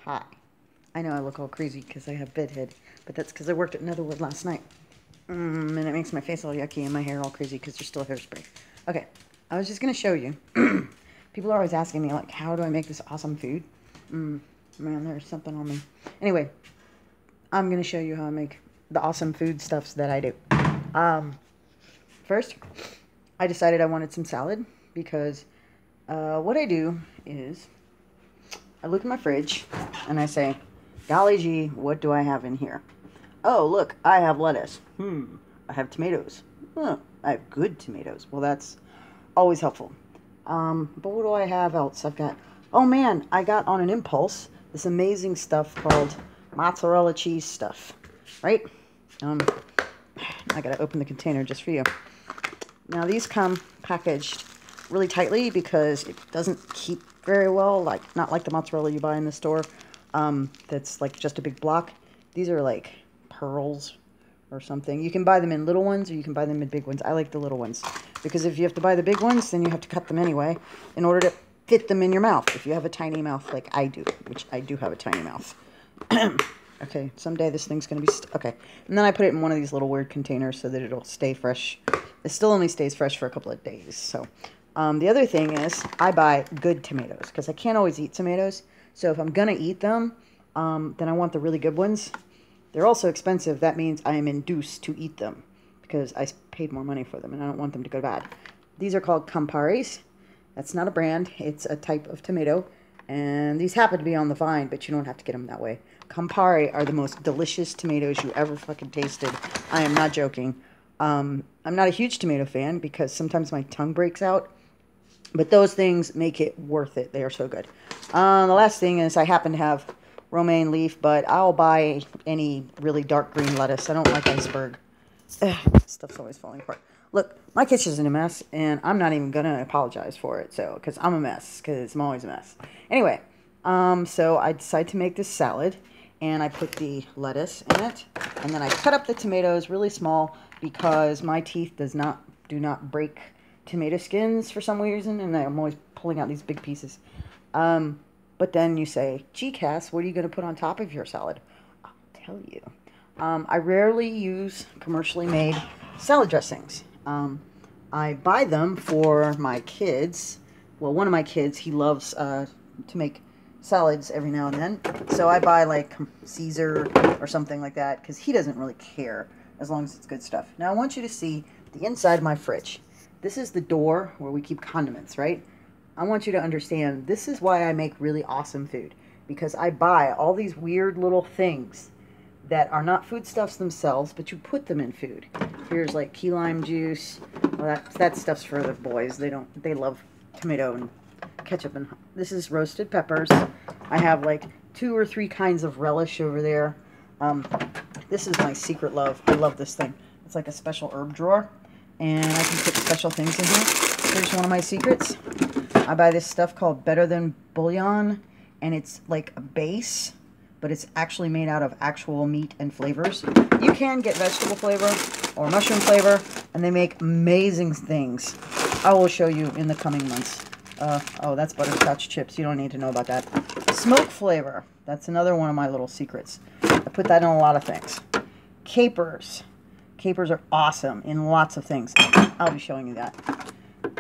Hi. I know I look all crazy because I have bedhead, but that's because I worked at Netherwood last night. And it makes my face all yucky and my hair all crazy because there's still hairspray. Okay, I was just going to show you. People are always asking me, like, how do I make this awesome food? Man, there's something on me. Anyway, I'm going to show you how I make the awesome food stuffs that I do. First, I decided I wanted some salad because what I do is I look at my fridge and I say, golly gee, what do I have in here? Oh, look, I have lettuce. I have tomatoes. I have good tomatoes. Well, that's always helpful. But what do I have else? I've got, oh man, I got on an impulse this amazing stuff called mozzarella cheese stuff, right? I gotta open the container just for you. Now these come packaged really tightly because it doesn't keep very well, like not like the mozzarella you buy in the store. That's like just a big block. These are like pearls or something. You can buy them in little ones or you can buy them in big ones. I like the little ones because if you have to buy the big ones, then you have to cut them anyway in order to fit them in your mouth. If you have a tiny mouth like I do, which I do have a tiny mouth. Okay, someday this thing's going to be... okay, and then I put it in one of these little weird containers so that it'll stay fresh. It still only stays fresh for a couple of days. So the other thing is I buy good tomatoes because I can't always eat tomatoes. So if I'm going to eat them, then I want the really good ones. They're also expensive. That means I am induced to eat them because I paid more money for them and I don't want them to go bad. These are called Camparis. That's not a brand. It's a type of tomato. And these happen to be on the vine, but you don't have to get them that way. Campari are the most delicious tomatoes you ever fucking tasted. I am not joking. I'm not a huge tomato fan because sometimes my tongue breaks out. But those things make it worth it. They are so good. The last thing is I happen to have romaine leaf, but I'll buy any really dark green lettuce. I don't like iceberg. Stuff's always falling apart. Look, my kitchen's in a mess, and I'm not even going to apologize for it, so because I'm a mess, because I'm always a mess. Anyway, so I decided to make this salad, and I put the lettuce in it, and then I cut up the tomatoes really small because my teeth do not break tomato skins for some reason, and I'm always pulling out these big pieces. But then you say, gee, Cass, what are you going to put on top of your salad? I'll tell you. I rarely use commercially made salad dressings. I buy them for my kids. Well, one of my kids, he loves to make salads every now and then. So I buy like Caesar or something like that because he doesn't really care as long as it's good stuff. Now I want you to see the inside of my fridge. This is the door where we keep condiments, right? I want you to understand this is why I make really awesome food. Because I buy all these weird little things that are not foodstuffs themselves, but you put them in food. Here's like key lime juice. Well, that stuff's for the boys. They love tomato and ketchup. And this is roasted peppers. I have like 2 or 3 kinds of relish over there. This is my secret love. I love this thing. It's like a special herb drawer, and I can put special things in here. Here's one of my secrets. I buy this stuff called Better Than Bouillon, and it's like a base, but it's actually made out of actual meat and flavors. You can get vegetable flavor or mushroom flavor, and they make amazing things. I will show you in the coming months. Oh, that's butterscotch chips. You don't need to know about that. Smoke flavor. That's another one of my little secrets. I put that in a lot of things. Capers. Capers are awesome in lots of things. I'll be showing you that.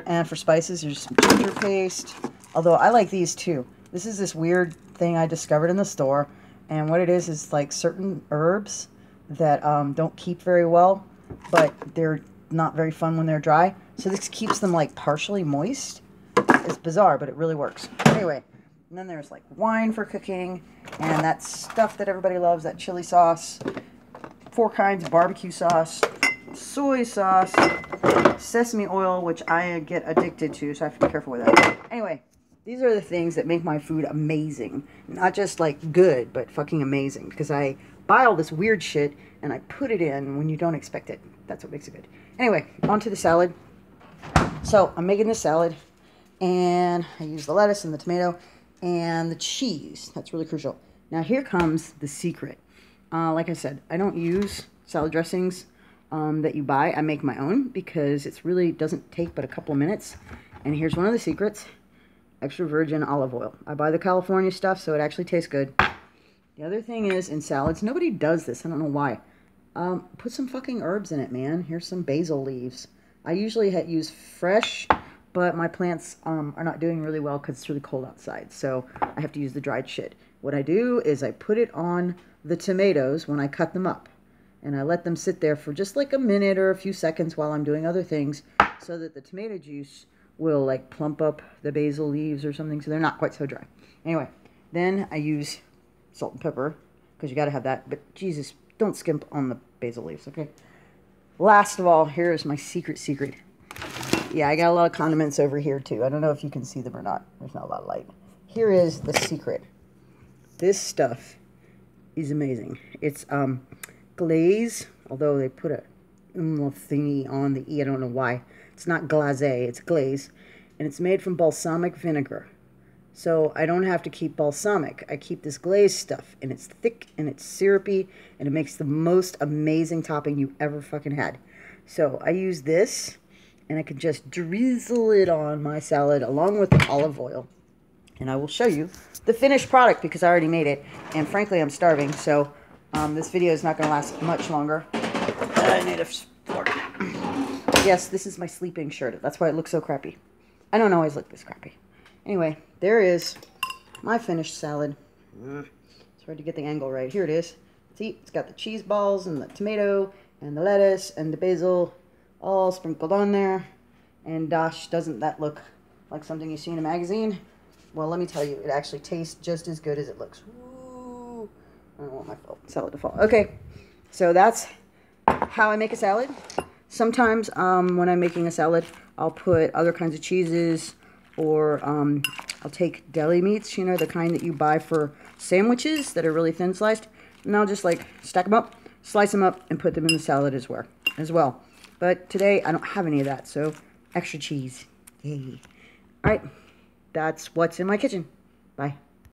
And for spices, there's some ginger paste. Although I like these too. This is this weird thing I discovered in the store. And what it is like certain herbs that don't keep very well, but they're not very fun when they're dry. So this keeps them like partially moist. It's bizarre, but it really works. Anyway, and then there's like wine for cooking. And that stuff that everybody loves, that chili sauce. 4 kinds of barbecue sauce. Soy sauce. Sesame oil, which I get addicted to, so I have to be careful with that. Anyway, these are the things that make my food amazing. Not just like good, but fucking amazing. Because I buy all this weird shit and I put it in when you don't expect it. That's what makes it good. Anyway, on to the salad. So I'm making this salad and I use the lettuce and the tomato and the cheese. That's really crucial. Now here comes the secret. Like I said, I don't use salad dressings that you buy. I make my own because it really doesn't take but a couple of minutes. And here's one of the secrets. Extra virgin olive oil. I buy the California stuff so it actually tastes good. The other thing is, in salads, nobody does this. I don't know why. Put some fucking herbs in it, man. Here's some basil leaves. I usually use fresh, but my plants are not doing really well because it's really cold outside. So I have to use the dried shit. What I do is I put it on the tomatoes when I cut them up. And I let them sit there for just like a minute or a few seconds while I'm doing other things so that the tomato juice will like plump up the basil leaves or something so they're not quite so dry. Anyway, then I use salt and pepper because you got to have that. But Jesus, don't skimp on the basil leaves, okay? Last of all, here is my secret. Yeah, I got a lot of condiments over here too. I don't know if you can see them or not. There's not a lot of light. Here is the secret. This stuff is amazing. It's glaze, although they put a thingy on the E. I don't know why. It's not glaze, it's glaze. And it's made from balsamic vinegar. So I don't have to keep balsamic. I keep this glaze stuff. And it's thick and it's syrupy. And it makes the most amazing topping you ever fucking had. So I use this. And I can just drizzle it on my salad along with the olive oil. And I will show you the finished product because I already made it. And frankly, I'm starving. So this video is not going to last much longer. I need a fork. Yes, this is my sleeping shirt. That's why it looks so crappy. I don't always look this crappy. Anyway, there is my finished salad. It's hard to get the angle right. Here it is. See, it's got the cheese balls and the tomato and the lettuce and the basil all sprinkled on there. And gosh, doesn't that look like something you see in a magazine? Well, let me tell you, it actually tastes just as good as it looks. Woo. I don't want my salad to fall. Okay, so that's how I make a salad. Sometimes when I'm making a salad, I'll put other kinds of cheeses, or I'll take deli meats, you know, the kind that you buy for sandwiches that are really thin sliced, and I'll just like stack them up, slice them up, and put them in the salad as well. But today I don't have any of that, so extra cheese. Yay. All right, that's what's in my kitchen. Bye.